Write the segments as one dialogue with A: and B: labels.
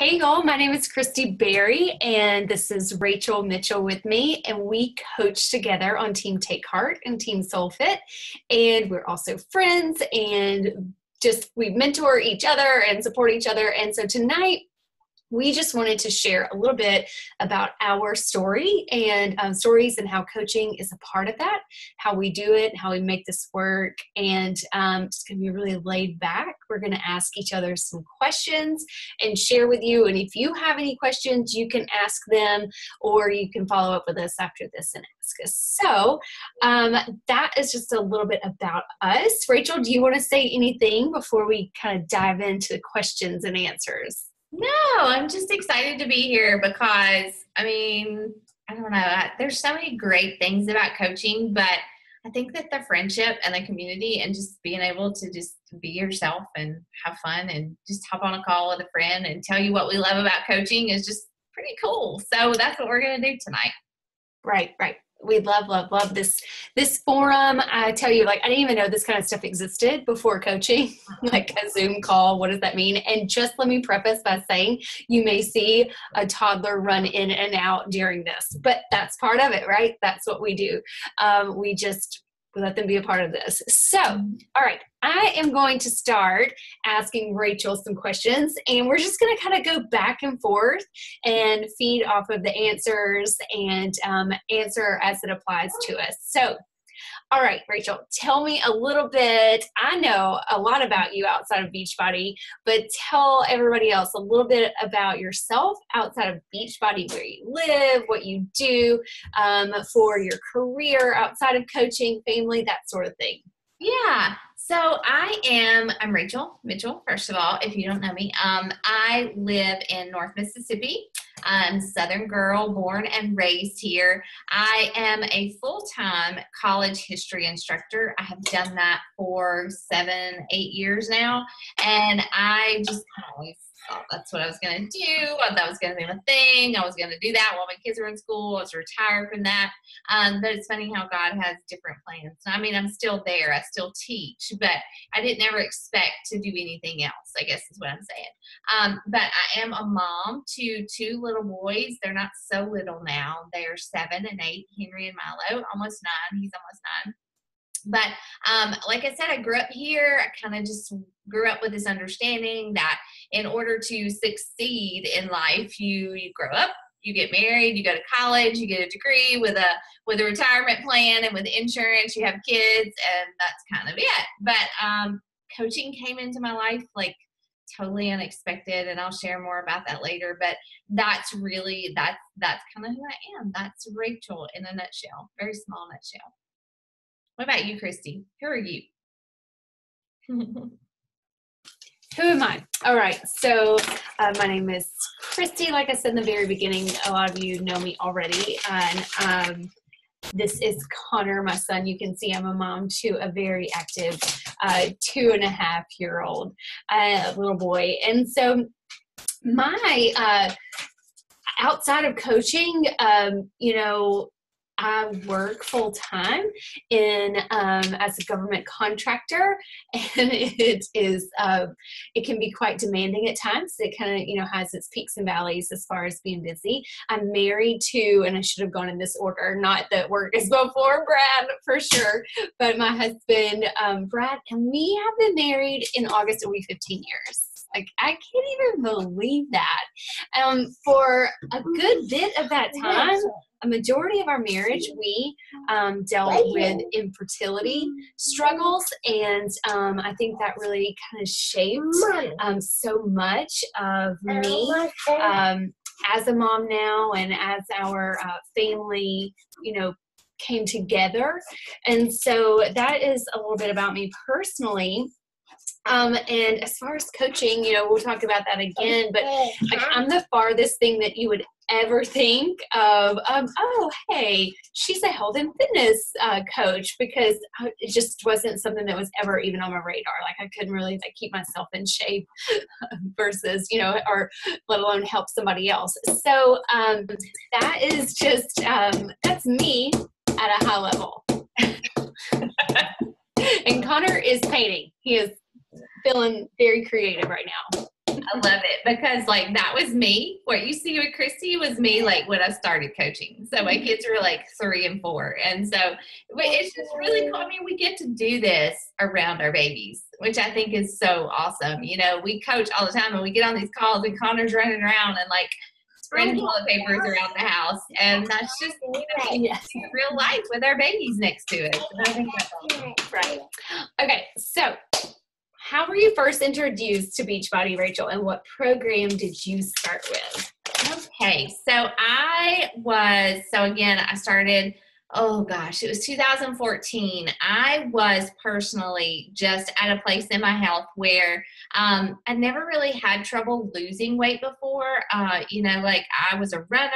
A: Hey y'all, my name is Christie Berry, and this is Rachel Mitchell with me, and we coach together on Team Take Heart and Team Soul Fit, and we're also friends, and just we mentor each other and support each other. And so tonight we just wanted to share a little bit about our story and stories and how coaching is a part of that, how we do it, how we make this work, and just going to be really laid back. We're going to ask each other some questions and share with you. And if you have any questions, you can ask them, or you can follow up with us after this and ask us. So that is just a little bit about us. Rachel, do you want to say anything before we kind of dive into the questions and answers?
B: No, I'm just excited to be here because, I don't know, there's so many great things about coaching, but I think that the friendship and the community and just being able to just be yourself and have fun and just hop on a call with a friend and tell you what we love about coaching is just pretty cool. So that's what we're going to do tonight.
A: Right. We love this forum. I tell you, I didn't even know this kind of stuff existed before coaching, like a Zoom call. What does that mean? And just let me preface by saying you may see a toddler run in and out during this, but that's part of it, right? That's what we do. We let them be a part of this. So, all right, I am going to start asking Rachel some questions, and we're just going to kind of go back and forth and feed off of the answers and answer as it applies to us. So, all right, Rachel, tell me a little bit. I know a lot about you outside of Beachbody, but tell everybody else a little bit about yourself outside of Beachbody, where you live, what you do for your career outside of coaching, family, that sort of thing.
B: Yeah. So I'm Rachel Mitchell, first of all, if you don't know me. I live in North Mississippi. I'm a Southern girl, born and raised here. I am a full-time college history instructor. I have done that for 7-8 years now, and I just kind of always thought that's what I was going to do. I thought that was going to be my thing. I was going to do that while my kids were in school. I was retired from that. But it's funny how God has different plans. I'm still there. I still teach, but I didn't ever expect to do anything else, I guess is what I'm saying. But I am a mom to 2 little boys. They're not so little now. They're 7 and 8, Henry and Milo, almost 9. He's almost 9. But like I said, I grew up here. I kind of just grew up with this understanding that in order to succeed in life, you grow up, you get married, you go to college, you get a degree with a retirement plan and with insurance, you have kids, and that's kind of it. But coaching came into my life totally unexpected, and I'll share more about that later. But that's kind of who I am. That's Rachel in a nutshell, very small nutshell. What about you, Christy? Who are you?
A: Who am I? All right. So my name is Christy. Like I said in the very beginning, a lot of you know me already. And this is Connor, my son. You can see I'm a mom to a very active 2.5-year-old little boy. And so my outside of coaching, I work full time as a government contractor, and it can be quite demanding at times. It kind of has its peaks and valleys as far as being busy. I'm married to, and I should have gone in this order, not that work is before Brad for sure, but my husband Brad, and we have been married in August. It'll be 15 years. I can't even believe that. For a good bit of that time, a majority of our marriage, we dealt with infertility struggles, and I think that really kind of shaped so much of me as a mom now, and as our family, came together. And so that is a little bit about me personally. And as far as coaching, we'll talk about that again, but I'm the farthest thing that you would ever think of, oh, hey, she's a health and fitness coach, because it just wasn't something that was ever even on my radar. I couldn't really keep myself in shape versus, or let alone help somebody else. So that is just, that's me at a high level. And Connor is painting. He is feeling very creative right now.
B: I love it because like that was me. What you see with Christy was me like when I started coaching. So my kids were like 3 and 4. And so it's just really cool. I mean, we get to do this around our babies, which I think is so awesome. You know, we coach all the time and we get on these calls and Connor's running around and like spreading toilet papers around the house. And that's just,
A: Yes.
B: real life with our babies next to us. And I think that's awesome.
A: Right. Okay. So how were you first introduced to Beachbody, Rachel, and what program did you start with?
B: Okay, so again, I started, oh gosh, it was 2014. I was personally just at a place in my health where I never really had trouble losing weight before. Like I was a runner.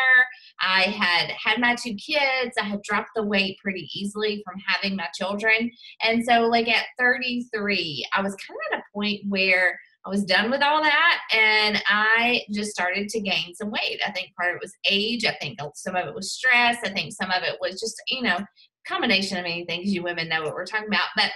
B: I had my 2 kids. I had dropped the weight pretty easily from having my children. And so like at 33, I was kind of at a point where I was done with all that and I just started to gain some weight. I think part of it was age. I think some of it was stress. I think some of it was just, combination of many things. You women know what we're talking about. But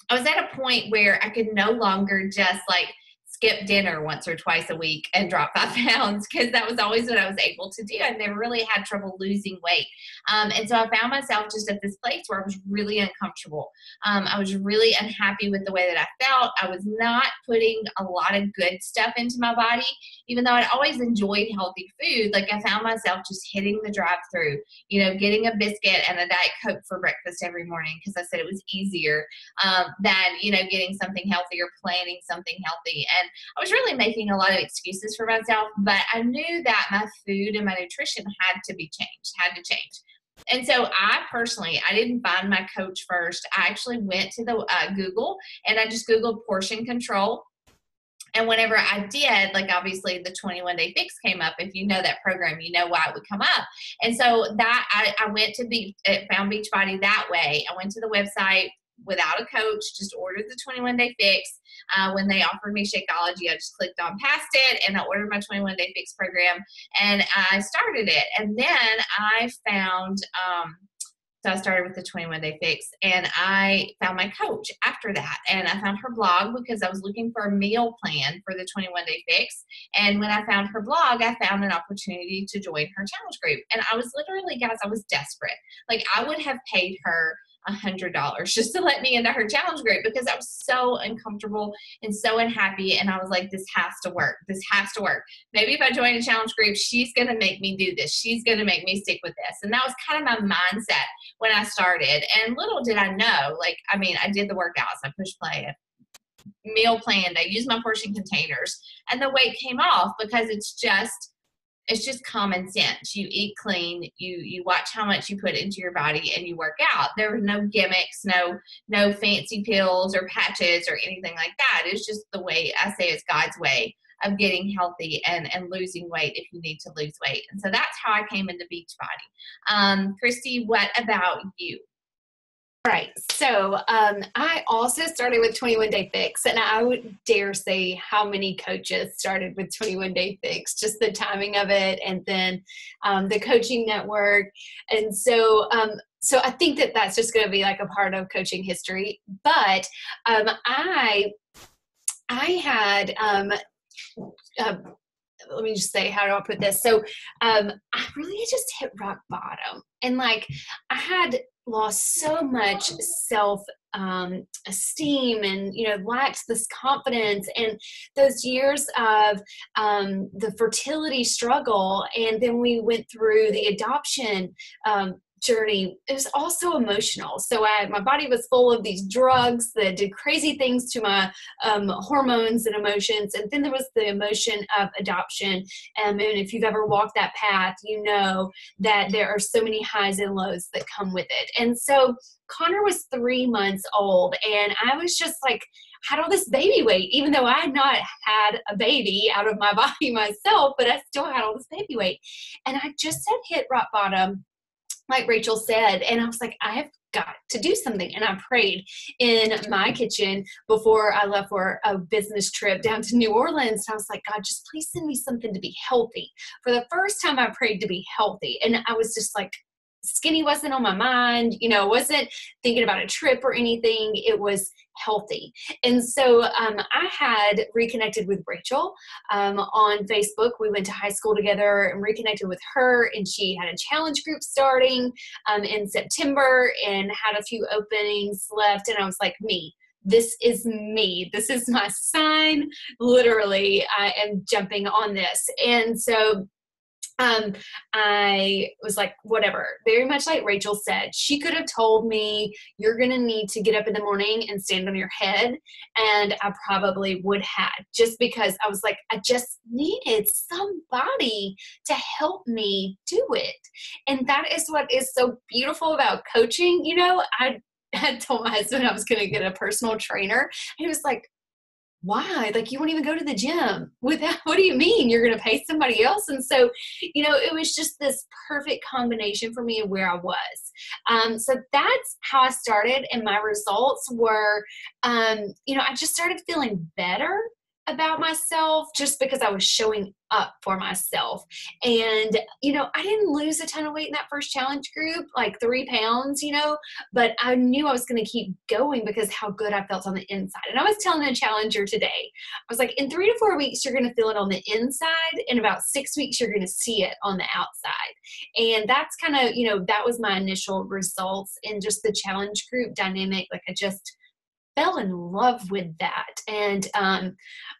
B: I was at a point where I could no longer just like skip dinner once or twice a week and drop 5 pounds because that was always what I was able to do. I never really had trouble losing weight. And so I found myself just at this place where I was really uncomfortable. I was really unhappy with the way that I felt. I was not putting a lot of good stuff into my body, even though I'd always enjoyed healthy food. Like I found myself just hitting the drive-through, getting a biscuit and a Diet Coke for breakfast every morning because I said it was easier than, getting something healthy or planning something healthy. And I was really making a lot of excuses for myself, but I knew that my food and my nutrition had to change. And so I didn't find my coach first. I actually went to the Google and I just Googled portion control. And whenever I did, like obviously the 21-day fix came up. If you know that program, you know why it would come up. And so that I went to found Beachbody that way. I went to the website without a coach, just ordered the 21-day fix. When they offered me Shakeology, I just clicked on past it and I ordered my 21-day fix program and I started it. And then I found, so I started with the 21-day fix and I found my coach after that. And I found her blog because I was looking for a meal plan for the 21-day fix. And when I found her blog, I found an opportunity to join her challenge group. And I was literally, guys, I was desperate. Like I would have paid her $100 just to let me into her challenge group because I was so uncomfortable and so unhappy. And I was like, this has to work. This has to work. Maybe if I join a challenge group, she's going to make me do this. She's going to make me stick with this. And that was kind of my mindset when I started. And little did I know, I did the workouts. I pushed play, meal planned. I used my portion containers and the weight came off because it's just common sense. You eat clean, you watch how much you put into your body and you work out. There were no gimmicks, no fancy pills or patches or anything like that. It's just the way I say it's God's way of getting healthy and losing weight if you need to lose weight. And so that's how I came into Beachbody. Christy, what about you?
A: Right. So I also started with 21-day fix, and I would dare say how many coaches started with 21-day fix, just the timing of it, and then the coaching network. And so I think that that's just going to be like a part of coaching history. But I had let me just say, how do I put this? So I really just hit rock bottom, and I had lost so much self esteem and lacked this confidence, and those years of the fertility struggle, and then we went through the adoption journey. It was also emotional. So my body was full of these drugs that did crazy things to my hormones and emotions. And then there was the emotion of adoption. And if you've ever walked that path, you know that there are so many highs and lows that come with it. And so Connor was 3 months old, and I was just had all this baby weight, even though I had not had a baby out of my body myself, but I still had all this baby weight. And I just had hit rock bottom, like Rachel said, and I was like, I have got to do something. And I prayed in my kitchen before I left for a business trip down to New Orleans. And I was like, God, just please send me something to be healthy. For the first time, I prayed to be healthy. And I was just skinny wasn't on my mind, wasn't thinking about a trip or anything. It was healthy. And so I had reconnected with Rachel on Facebook. We went to high school together and reconnected with her, and she had a challenge group starting in September and had a few openings left. And I was like, this is me. This is my sign. Literally, I am jumping on this. And so I was like, whatever, very much like Rachel said, she could have told me, you're going to need to get up in the morning and stand on your head. And I probably would have, just because I was like, I just needed somebody to help me do it. And that is what is so beautiful about coaching. You know, I had told my husband I was going to get a personal trainer. And he was like, why? Like, you won't even go to the gym without, what do you mean? You're going to pay somebody else? And so, you know, it was just this perfect combination for me of where I was. So that's how I started. And my results were, you know, I just started feeling better about myself just because I was showing up for myself. And, you know, I didn't lose a ton of weight in that first challenge group, like 3 pounds, you know, but I knew I was going to keep going because how good I felt on the inside. And I was telling a challenger today, I was like, in 3 to 4 weeks, you're going to feel it on the inside. In about 6 weeks, you're going to see it on the outside. And that's kind of, you know, that was my initial results in just the challenge group dynamic. Like, I just fell in love with that. And I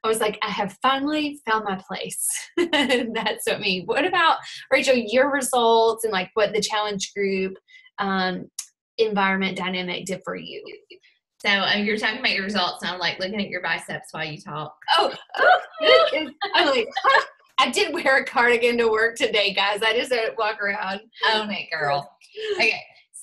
A: was like, I have finally found my place. That's what me. What about, Rachel, your results and like what the challenge group environment dynamic did for you?
B: So you're talking about your results, and I'm like looking at your biceps while you talk.
A: Oh, I'm like, I did wear a cardigan to work today, guys. I just didn't walk around.
B: Own it, girl. Okay.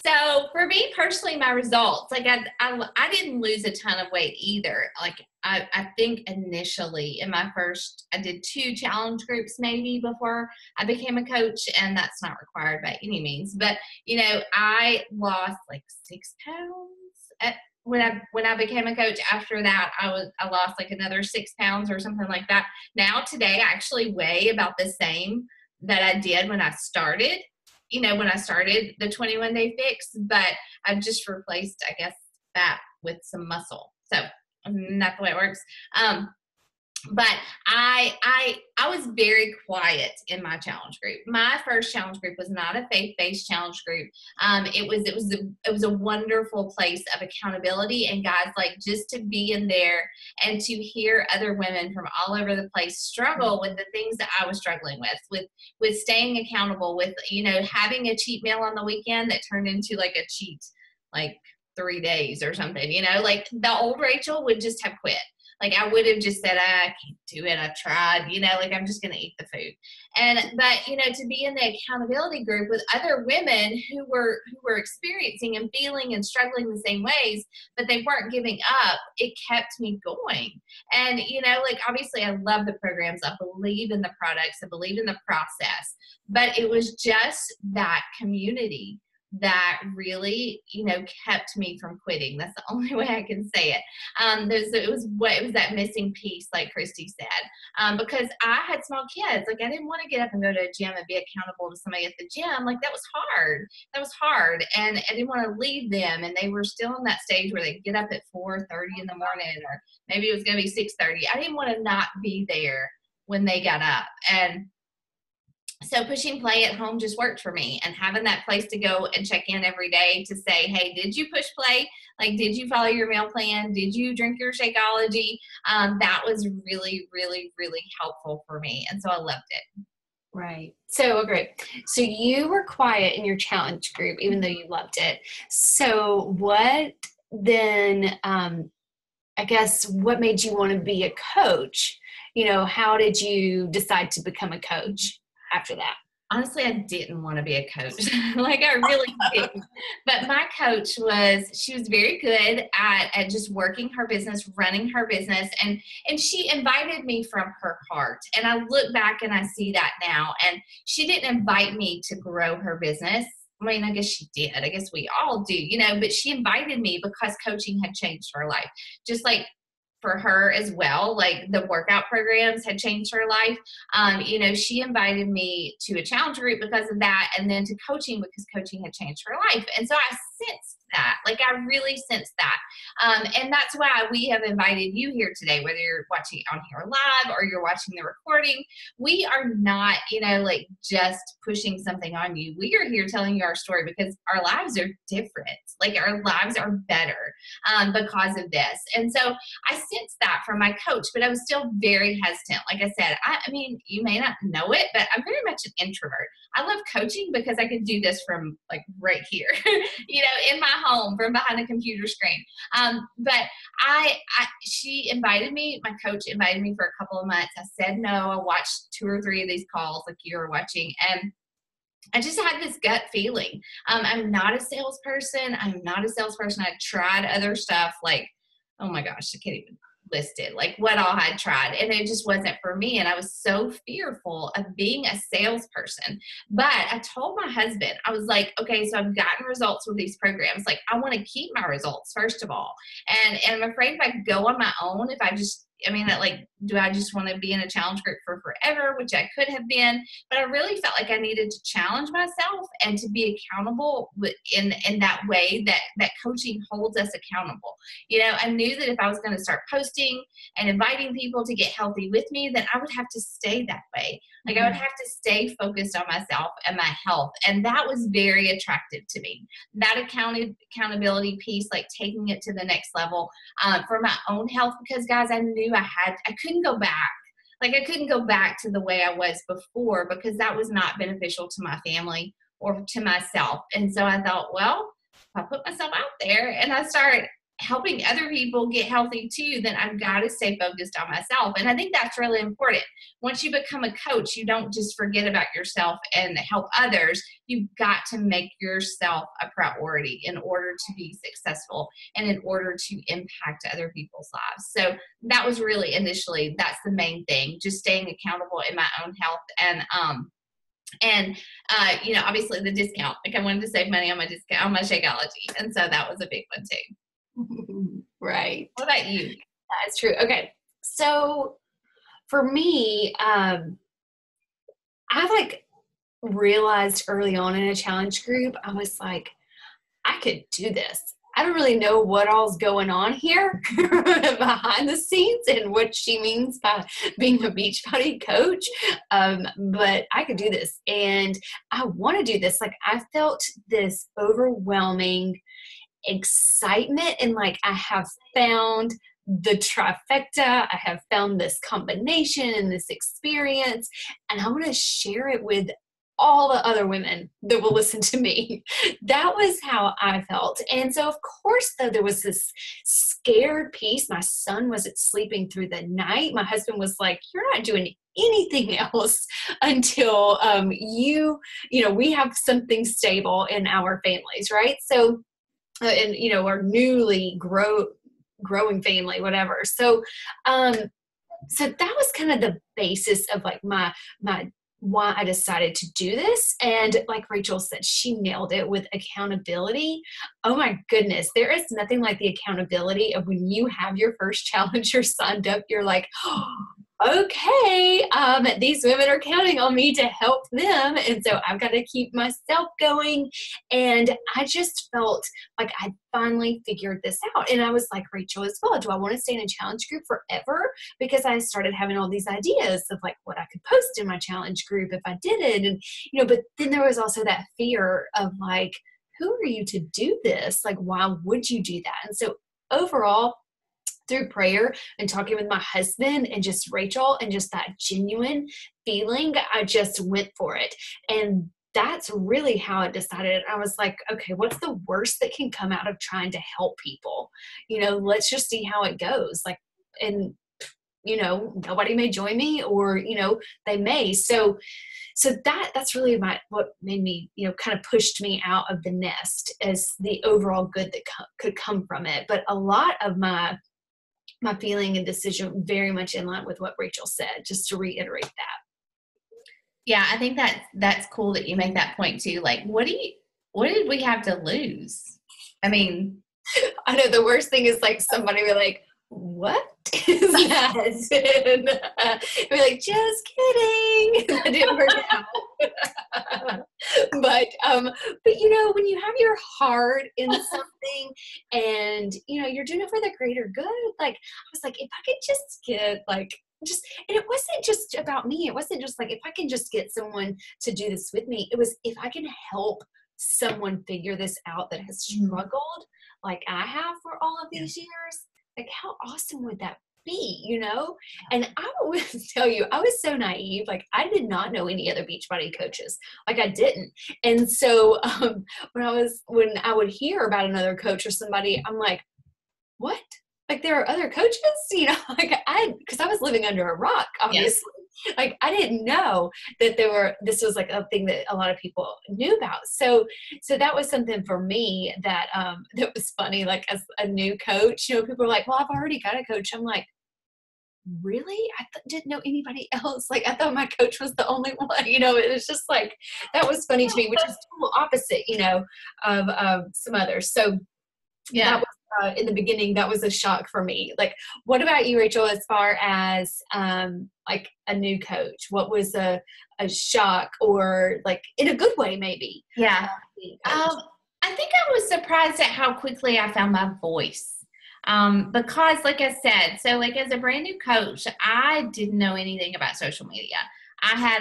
B: So for me personally, my results, like I didn't lose a ton of weight either. Like I think initially in my first, I did 2 challenge groups maybe before I became a coach, and that's not required by any means. But you know, I lost like 6 pounds when I became a coach. After that, I lost like another 6 pounds or something like that. Now today, I actually weigh about the same that I did when I started. You know, when I started the 21-day fix, but I've just replaced, I guess, fat with some muscle. So not the way it works. But I was very quiet in my challenge group. My first challenge group was not a faith-based challenge group. It was a wonderful place of accountability, and guys, like, just to be in there and to hear other women from all over the place struggle with the things that I was struggling with staying accountable, with, you know, having a cheat meal on the weekend that turned into like a cheat, like 3 days or something, you know, like the old Rachel would just have quit. Like, I would have just said, I can't do it. I've tried, you know, like, I'm just going to eat the food. But, you know, to be in the accountability group with other women who were experiencing and feeling and struggling the same ways, but they weren't giving up, it kept me going. And, you know, like, obviously I love the programs. I believe in the products. I believe in the process, but it was just that community that really, you know, kept me from quitting. That's the only way I can say it. It was that missing piece, like Christie said, because I had small kids. Like, I didn't want to get up and go to a gym and be accountable to somebody at the gym. Like, that was hard. And I didn't want to leave them. And they were still in that stage where they get up at 4:30 in the morning, or maybe it was going to be 6:30. I didn't want to not be there when they got up. And so pushing play at home just worked for me, and having that place to go and check in every day to say, hey, did you push play? Like, did you follow your meal plan? Did you drink your Shakeology? That was really, really, really helpful for me. And so I loved it.
A: Right. So great. So you were quiet in your challenge group, even though you loved it. So what then, I guess, what made you want to be a coach? You know, how did you decide to become a coach after that?
B: Honestly, I didn't want to be a coach. Like, I really didn't. But my coach she was very good at just working her business, running her business. And she invited me from her heart. And I look back and I see that now. And she didn't invite me to grow her business. I mean, I guess she did. I guess we all do, you know, but she invited me because coaching had changed her life. Just like for her as well, like the workout programs had changed her life. You know, she invited me to a challenge group because of that, and then to coaching because coaching had changed her life. And so I sensed that. Like, I really sense that. And that's why we have invited you here today, whether you're watching on here live or you're watching the recording. We are not, like just pushing something on you. We are here telling you our story because our lives are different. Like, our lives are better because of this. And so I sensed that from my coach, but I was still very hesitant. Like I said, I mean, you may not know it, but I'm very much an introvert. I love coaching because I could do this from like right here, in my home from behind a computer screen. But she invited me, my coach invited me for a couple of months. I said no. I watched 2 or 3 of these calls like you were watching, and I just had this gut feeling. I'm not a salesperson. I tried other stuff like, oh my gosh, I can't even list it, like what all I tried. And it just wasn't for me. And I was so fearful of being a salesperson. But I told my husband, I was like, okay, so I've gotten results with these programs. Like, I want to keep my results, first of all. And I'm afraid if I go on my own, do I just want to be in a challenge group for forever, which I could have been, but I really felt like I needed to challenge myself and to be accountable in that way that coaching holds us accountable. I knew that if I was going to start posting and inviting people to get healthy with me, then I would have to stay that way. Like, I would have to stay focused on myself and my health. And that was very attractive to me. That accountability piece, like taking it to the next level for my own health, because guys, I knew I couldn't go back. Like, I couldn't go back to the way I was before because that was not beneficial to my family or to myself. And so I thought, well, if I put myself out there and I start helping other people get healthy too, then I've got to stay focused on myself. And I think that's really important. Once you become a coach, you don't just forget about yourself and help others. You've got to make yourself a priority in order to be successful and in order to impact other people's lives. So that was really initially, that's the main thing, just staying accountable in my own health. And obviously the discount, like, I wanted to save money on my discount, on my Shakeology. And so that was a big one too.
A: Right.
B: What about you?
A: That's true. Okay. So for me, I realized early on in a challenge group, I was like, I could do this. I don't really know what all's going on here behind the scenes and what she means by being a Beachbody coach. But I could do this, and I want to do this. Like, I felt this overwhelming excitement, and like, I have found the trifecta. I have found this combination and this experience, and I want to share it with all the other women that will listen to me. That was how I felt. And so, of course, though, there was this scared piece. My son wasn't sleeping through the night. My husband was like, you're not doing anything else until we have something stable in our families, right? So, our newly growing family, whatever. So that was kind of the basis of like my why I decided to do this. And like Rachel said, she nailed it with accountability. Oh my goodness, there is nothing like the accountability of when you have your first challenger signed up. You're like, oh, okay, these women are counting on me to help them. And so I've got to keep myself going. And I just felt like I finally figured this out. And I was like Rachel as well. Do I want to stay in a challenge group forever? Because I started having all these ideas of like what I could post in my challenge group if I did it. And, but then there was also that fear of like, who are you to do this? Like, why would you do that? And so overall, through prayer and talking with my husband and just Rachel and just that genuine feeling, I just went for it. And that's really how I decided. I was like, okay, what's the worst that can come out of trying to help people? Let's just see how it goes. Like, and, nobody may join me or, they may. So that's really what made me, kind of pushed me out of the nest as the overall good that could come from it. But a lot of my feeling and decision very much in line with what Rachel said, just to reiterate that.
B: Yeah, I think that's cool that you make that point too. Like, what did we have to lose? I mean,
A: I know the worst thing is like somebody be like, what is that? And be like, just kidding. That didn't work out. But when you have your heart in something and you're doing it for the greater good, like I was like, if I could just get and it wasn't just about me. It wasn't just like, if I can just get someone to do this with me. It was, if I can help someone figure this out that has struggled like I have for all of these years, like how awesome would that be? And I would tell you, I was so naive. Like I did not know any other Beachbody coaches. Like I didn't. And so when I would hear about another coach or somebody, I'm like, what? Like there are other coaches, because I was living under a rock, obviously. Yes. Like I didn't know that this was like a thing that a lot of people knew about. So that was something for me that was funny. Like as a new coach, people are like, well, I've already got a coach. I'm like, really? I didn't know anybody else. Like I thought my coach was the only one. It was just like, that was funny to me, which is total opposite, of some others. So that was in the beginning, that was a shock for me. Like, what about you, Rachel, as far as like a new coach? What was a shock, or like in a good way, maybe?
B: Yeah. I think I was surprised at how quickly I found my voice. Because like I said, so like as a brand new coach, I didn't know anything about social media. I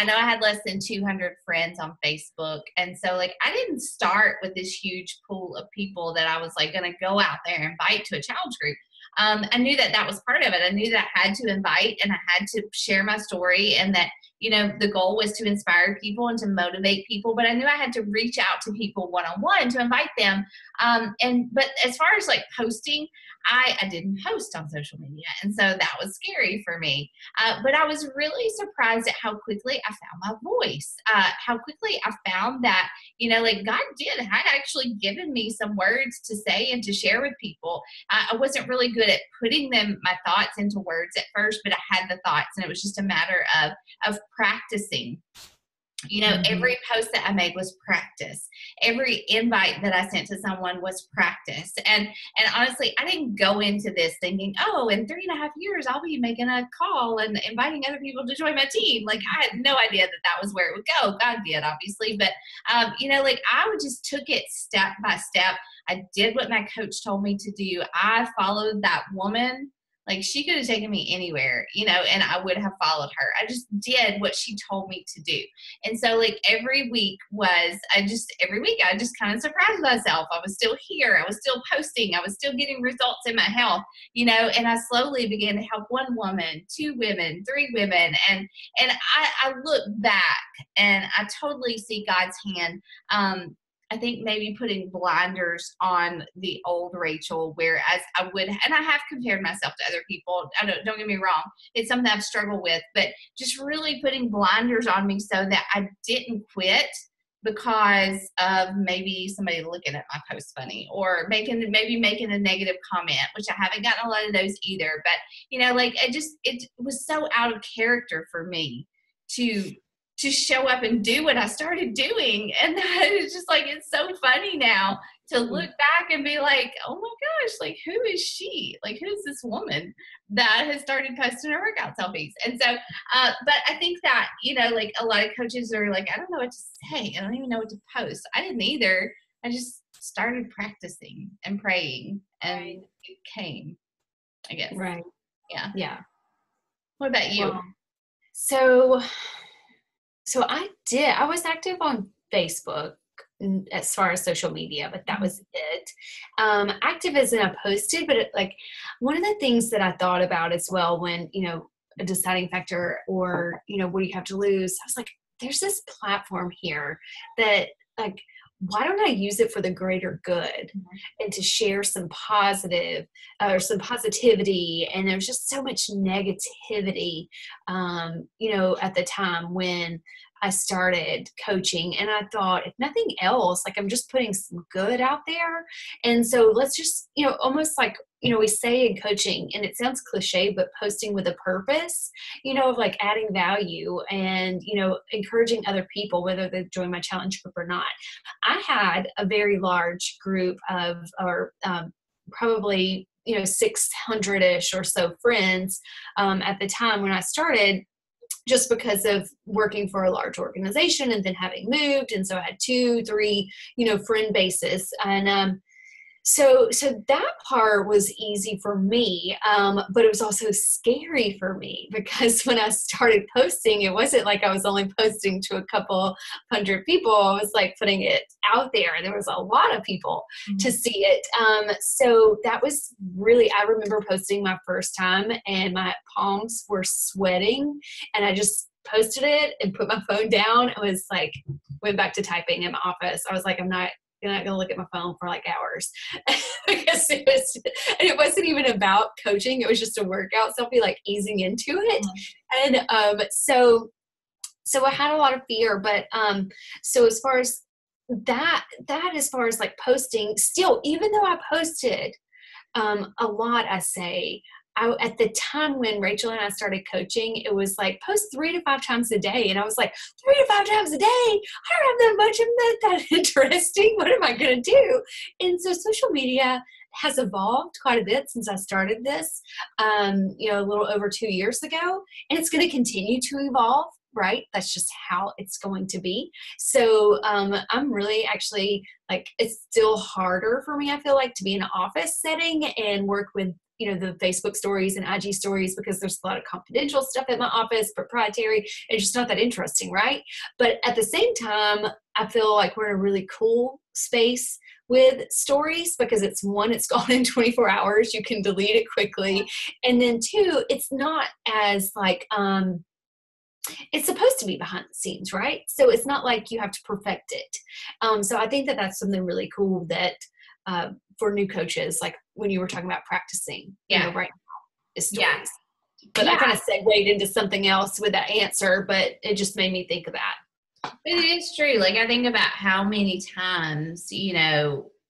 B: know I had less than 200 friends on Facebook. And so like, I didn't start with this huge pool of people that I was like going to go out there and invite to a challenge group. I knew that was part of it. I knew that I had to invite and I had to share my story, and that, the goal was to inspire people and to motivate people, but I knew I had to reach out to people one-on-one to invite them. But as far as like posting, I didn't post on social media. And so that was scary for me. But I was really surprised at how quickly I found my voice, how quickly I found that, like God had actually given me some words to say and to share with people. I wasn't really good at putting my thoughts into words at first, but I had the thoughts, and it was just a matter of practicing. Every post that I made was practice. Every invite that I sent to someone was practice. And honestly, I didn't go into this thinking, oh, in 3.5 years, I'll be making a call and inviting other people to join my team. Like I had no idea that was where it would go. God did, obviously. But, like I just took it step by step. I did what my coach told me to do. I followed that woman. Like she could have taken me anywhere, and I would have followed her. I just did what she told me to do. And so like every week I just kind of surprised myself. I was still here. I was still posting. I was still getting results in my health, and I slowly began to help one woman, 2 women, 3 women. And I look back and I totally see God's hand. I think maybe putting blinders on the old Rachel, whereas I would, and I have compared myself to other people. Don't get me wrong. It's something I've struggled with, but just really putting blinders on me so that I didn't quit because of maybe somebody looking at my post funny, or maybe making a negative comment, which I haven't gotten a lot of those either. But, like, it was so out of character for me to show up and do what I started doing. And it's just like, it's so funny now to look back and be like, oh my gosh, like who is she? Like who is this woman that has started posting her workout selfies? And so, but I think that, like a lot of coaches are like, I don't know what to say. I don't even know what to post. I didn't either. I just started practicing and praying, and it came, I guess.
A: Right.
B: Yeah.
A: Yeah.
B: What about you?
A: Well, so I was active on Facebook as far as social media, but that was it. Active as in I posted, but one of the things that I thought about as well when, a deciding factor, or, what do you have to lose? I was like, there's this platform here that why don't I use it for the greater good and to share some positive or some positivity? And there's just so much negativity, at the time when I started coaching, and I thought, if nothing else, I'm just putting some good out there. And so let's just, almost like, we say in coaching, and it sounds cliche, but posting with a purpose, of adding value and, encouraging other people, whether they join my challenge group or not. I had a very large group of, probably, 600-ish or so friends at the time when I started. just because of working for a large organization and then having moved. And so I had 2, 3, friend bases. And so that part was easy for me, but it was also scary for me because when I started posting, it wasn't like I was only posting to a couple hundred people. I was like putting it out there. There was a lot of people to see it. So that was really, I remember posting my first time and my palms were sweating, and I just posted it and put my phone down. I was like, went back to typing in my office. I was like, I'm not going to look at my phone for like hours because it wasn't even about coaching. It was just a workout. So I'll be like easing into it. And so I had a lot of fear, but so as far as that as far as like posting, still, even though I posted a lot, I say, at the time when Rachel and I started coaching, it was like post 3 to 5 times a day. And I was like, 3 to 5 times a day? I don't have that much. I'm not that interesting. What am I going to do? And so social media has evolved quite a bit since I started this, a little over 2 years ago. And it's going to continue to evolve, right? That's just how it's going to be. So I'm really actually like, it's still harder for me, I feel like, to be in an office setting and work with the Facebook stories and IG stories, because there's a lot of confidential stuff at my office, proprietary, and just not that interesting, right? But at the same time, I feel like we're in a really cool space with stories because it's gone in 24 hours. You can delete it quickly. And then 2, it's not as like, it's supposed to be behind the scenes, right? So it's not like you have to perfect it. So I think that that's something really cool that for new coaches, like when you were talking about practicing, right now, is stories. But I kind of segued into something else with that answer, but it just made me think of that.
B: But it is true. Like I think about how many times,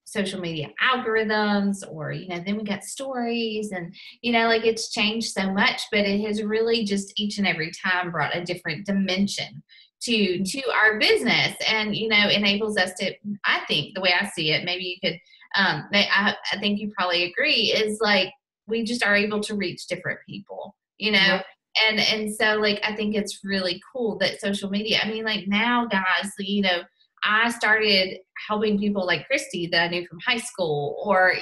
B: social media algorithms or, then we got stories and, like it's changed so much, but it has really just each and every time brought a different dimension to our business and, enables us to, I think the way I see it, maybe you could, I think you probably agree, is like, we just are able to reach different people,
A: Right.
B: and so like, I think it's really cool that social media, I mean, like now guys, I started helping people like Christie that I knew from high school or,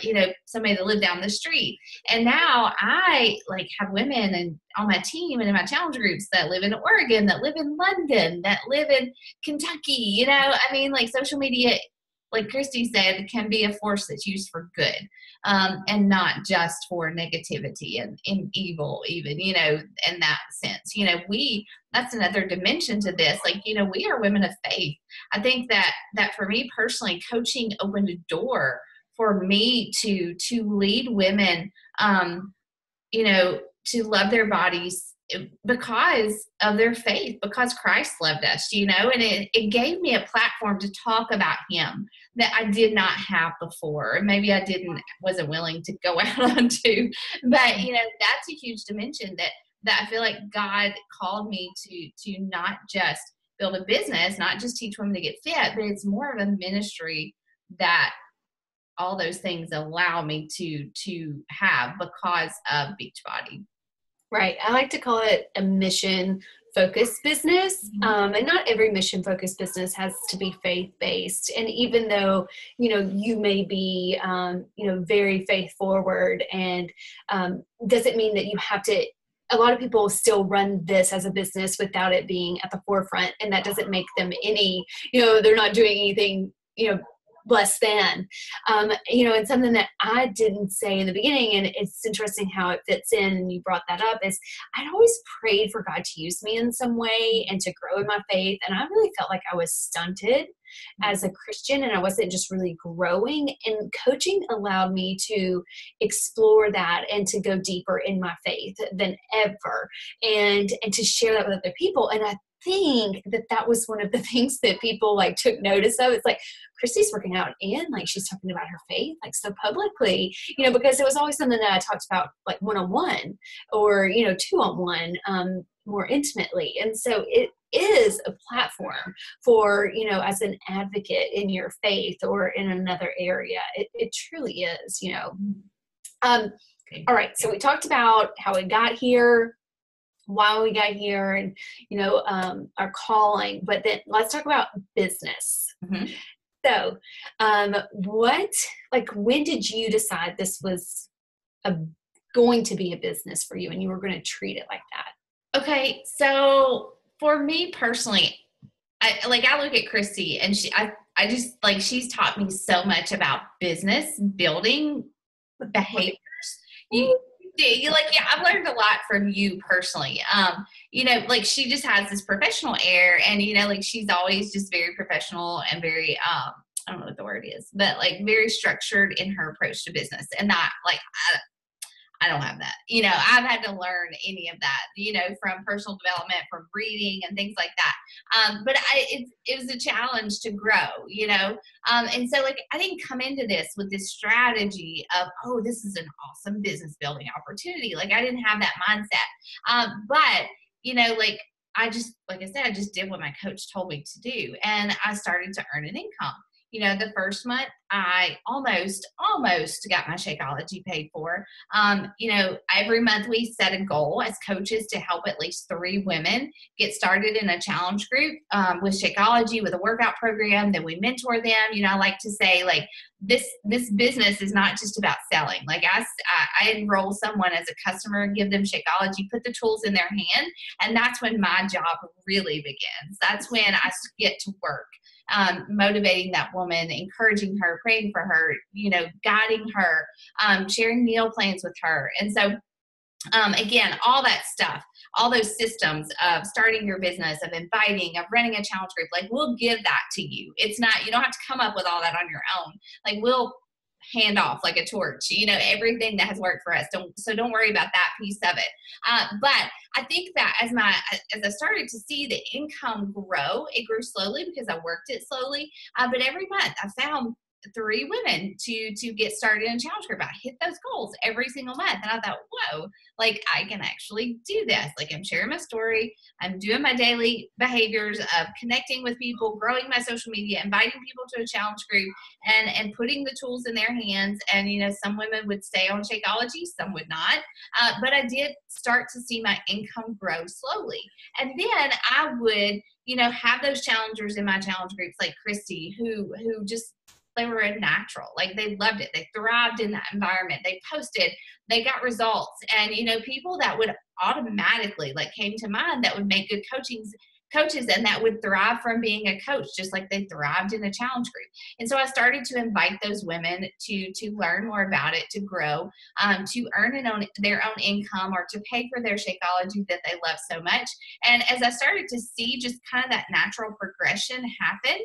B: somebody that lived down the street. And now I like have women and on my team and in my challenge groups that live in Oregon, that live in London, that live in Kentucky, I mean, like social media, like Christie said, can be a force that's used for good, and not just for negativity and evil, even, in that sense. That's another dimension to this. Like, we are women of faith. I think that for me personally, coaching opened a door for me to lead women, to love their bodies because of their faith, because Christ loved us, and it gave me a platform to talk about him that I did not have before. Maybe I wasn't willing to go out onto, but that's a huge dimension that I feel like God called me to not just build a business, not just teach women to get fit, but it's more of a ministry that all those things allow me to have because of Beachbody.
A: Right. I like to call it a mission-focused business. And not every mission-focused business has to be faith-based. And even though, you may be, very faith-forward and doesn't mean that you have to, a lot of people still run this as a business without it being at the forefront. And that doesn't make them any, they're not doing anything, less than, and something that I didn't say in the beginning, and it's interesting how it fits in, and you brought that up, is I'd always prayed for God to use me in some way and to grow in my faith. And I really felt like I was stunted as a Christian and I wasn't just really growing, and coaching allowed me to explore that and to go deeper in my faith than ever, and to share that with other people. And I think that was one of the things that people like took notice of. It's like, Christie's working out and like she's talking about her faith like so publicly, because it was always something that I talked about like one-on-one or 2-on-1 more intimately. And so it is a platform for, as an advocate in your faith or in another area. It truly is,
B: Okay.
A: All right. So we talked about how it got here. why we got here and, our calling. But then let's talk about business.
B: Mm-hmm.
A: So, when did you decide this was going to be a business for you and you were going to treat it like that?
B: Okay, so for me personally, I look at Christie, and I just like, she's taught me so much about business building behaviors. Yeah, I've learned a lot from you personally. Like, she just has this professional air, and like, she's always just very professional and very I don't know what the word is, but like very structured in her approach to business, and not like I don't have that. I've had to learn any of that, from personal development, from reading and things like that. But it was a challenge to grow, and so like, I didn't come into this with this strategy of, oh, this is an awesome business building opportunity. Like, I didn't have that mindset. But, like, like I said, I just did what my coach told me to do. And I started to earn an income. The first month I almost got my Shakeology paid for. Every month we set a goal as coaches to help at least 3 women get started in a challenge group with Shakeology, with a workout program. Then we mentor them. I like to say, like, this business is not just about selling. Like, I enroll someone as a customer, give them Shakeology, put the tools in their hand, and that's when my job really begins. That's when I get to work. Motivating that woman, encouraging her, praying for her, guiding her, sharing meal plans with her. And so, again, all that stuff, all those systems of starting your business, of inviting, of running a challenge group, like, we'll give that to you. It's not, you don't have to come up with all that on your own. Like, we'll hand off like a torch, everything that has worked for us. Don't worry about that piece of it. But I think that as I started to see the income grow, it grew slowly because I worked it slowly. But every month I found 3 women to get started in a challenge group. I hit those goals every single month. And I thought, whoa, like, I can actually do this. Like, I'm sharing my story. I'm doing my daily behaviors of connecting with people, growing my social media, inviting people to a challenge group, and putting the tools in their hands. And, some women would stay on Shakeology, some would not. But I did start to see my income grow slowly. And then I would, have those challengers in my challenge groups, like Christie, who just, they were a natural. Like, they loved it. They thrived in that environment. They posted, they got results. And, people that would automatically, like, came to mind that would make good coaches and that would thrive from being a coach, just like they thrived in a challenge group. And so I started to invite those women to learn more about it, to grow, to earn their own income, or to pay for their Shakeology that they love so much. And as I started to see just kind of that natural progression happen,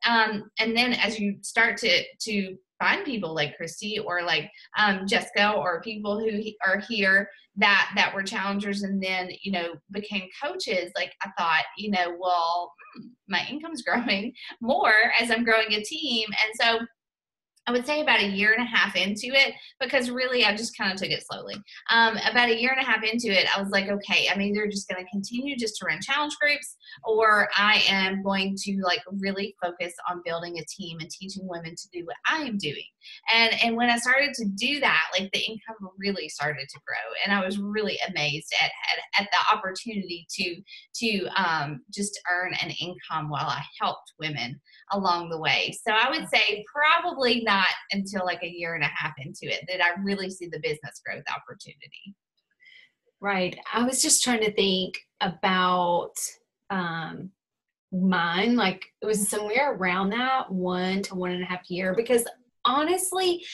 B: and then as you start to find people like Christy, or like Jessica, or people who are here that were challengers and then, became coaches, like, I thought, well, my income's growing more as I'm growing a team. And so I would say about a year and a half into it, because really I just kind of took it slowly. About a year and a half into it, I was like, okay, I'm either just going to continue just to run challenge groups, or I am going to, like, really focus on building a team and teaching women to do what I am doing. And when I started to do that, like, the income really started to grow, and I was really amazed at the opportunity to just earn an income while I helped women along the way. So I would say probably not until like a year and a half into it did I really see the business growth opportunity.
A: Right. I was just trying to think about mine. Like, it was somewhere around that 1 to 1.5 year, because honestly,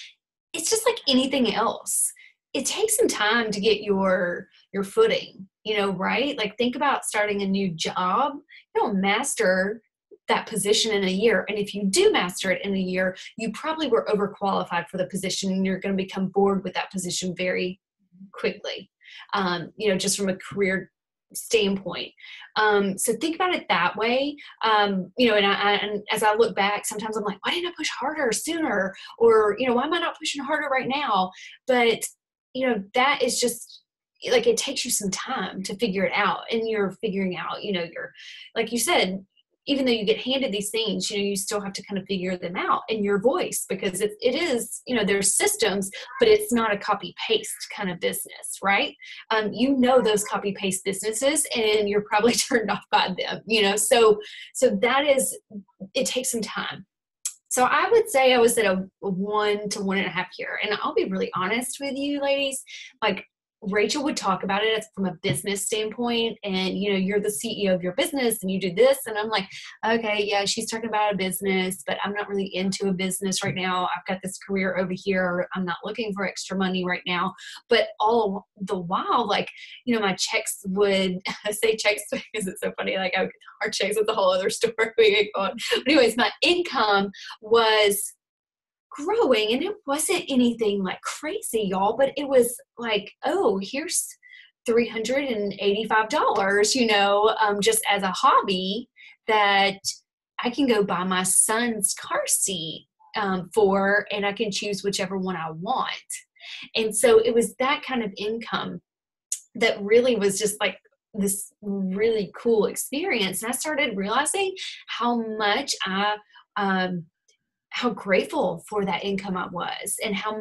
A: it's just like anything else. It takes some time to get your footing, right? Like, think about starting a new job. You don't master that position in a year. And if you do master it in a year, you probably were overqualified for the position, and you're going to become bored with that position very quickly, just from a career standpoint. So think about it that way. And as I look back, sometimes I'm like, why didn't I push harder sooner? Or, why am I not pushing harder right now? But, that is just, like, it takes you some time to figure it out, and you're figuring out, you're, like you said, even though you get handed these things, you still have to kind of figure them out in your voice, because it is, there's systems, but it's not a copy paste kind of business, right? Those copy paste businesses, and you're probably turned off by them, so that is, it takes some time. So I would say I was at a 1 to 1.5 year. And I'll be really honest with you, ladies, like Rachel would talk about it from a business standpoint, and you're the CEO of your business and you do this, and I'm like, okay, yeah, she's talking about a business, but I'm not really into a business right now. I've got this career over here. I'm not looking for extra money right now. But all the while, like, my checks would, I say checks because it's so funny, like our checks is a whole other story. But anyways, my income was growing, and it wasn't anything like crazy, y'all, but it was like, oh, here's $385, just as a hobby that I can go buy my son's car seat for, and I can choose whichever one I want. And so it was that kind of income that really was just like this really cool experience. And I started realizing how much how grateful for that income I was, and how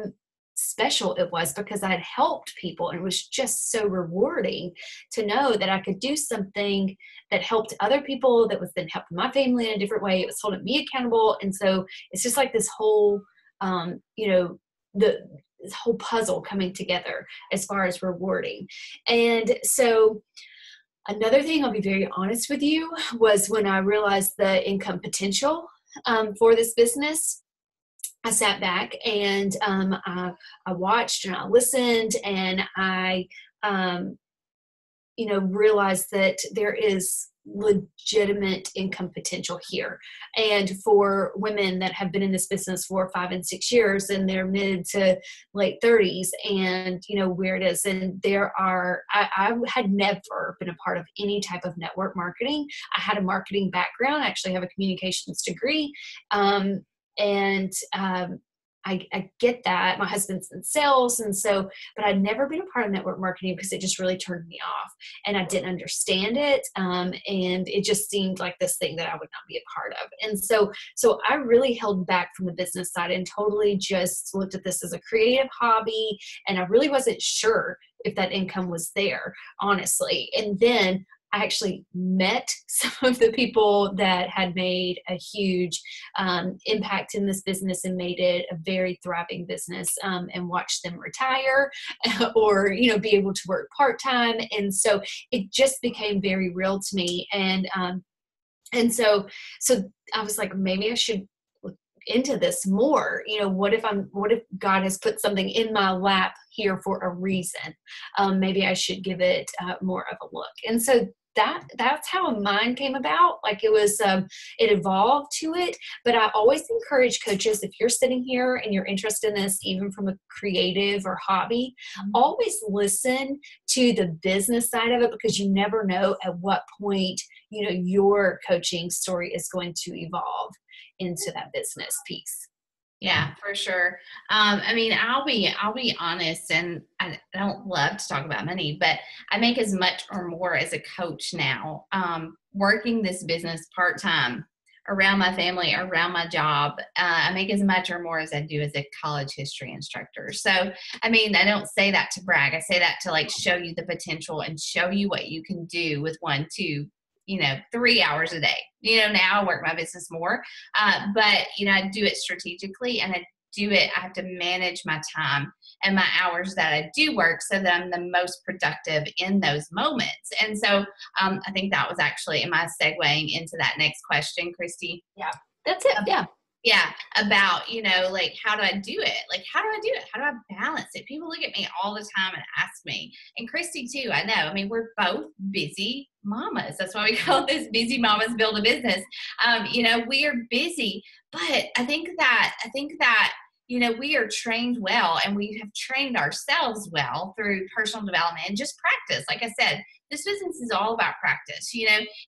A: special it was, because I had helped people, and it was just so rewarding to know that I could do something that helped other people, that was then helping my family in a different way. It was holding me accountable. And so it's just like this whole, this whole puzzle coming together as far as rewarding. And so another thing, I'll be very honest with you, was when I realized the income potential for this business, I sat back and I watched and I listened, and I, realized that there is legitimate income potential here. And for women that have been in this business for 5 and 6 years, in their mid to late 30s, and where it is, and I had never been a part of any type of network marketing. I had a marketing background. I actually have a communications degree. I get that. My husband's in sales, and so, but I'd never been a part of network marketing because it just really turned me off, and I didn't understand it. And it just seemed like this thing that I would not be a part of. And so I really held back from the business side and totally just looked at this as a creative hobby. And I really wasn't sure if that income was there, honestly. And then I actually met some of the people that had made a huge impact in this business and made it a very thriving business, and watched them retire or, be able to work part-time. And so it just became very real to me. And so I was like, maybe I should look into this more. What if God has put something in my lap here for a reason? Maybe I should give it more of a look. And so that's how mine came about. Like, it was, it evolved to it. But I always encourage coaches, if you're sitting here and you're interested in this, even from a creative or hobby, always listen to the business side of it, because you never know at what point, your coaching story is going to evolve into that business piece.
B: Yeah, for sure. I'll be honest, and I don't love to talk about money, but I make as much or more as a coach now, working this business part-time around my family, around my job. I make as much or more as I do as a college history instructor. So, I don't say that to brag. I say that to show you the potential and show you what you can do with 1, 2, 3 hours a day. Now I work my business more, but I do it strategically, and I have to manage my time and my hours that I do work so that I'm the most productive in those moments. And so I think that was actually, am I segueing into that next question, Christy?
A: Yeah, that's it. Yeah.
B: Yeah, about, how do I do it? How do I do it? How do I balance it? People look at me all the time and ask me, and Christy too, I know. We're both busy mamas. That's why we call this Busy Mamas Build a Business. We are busy, but I think that we are trained well, and we have trained ourselves well through personal development and just practice. Like I said, this business is all about practice.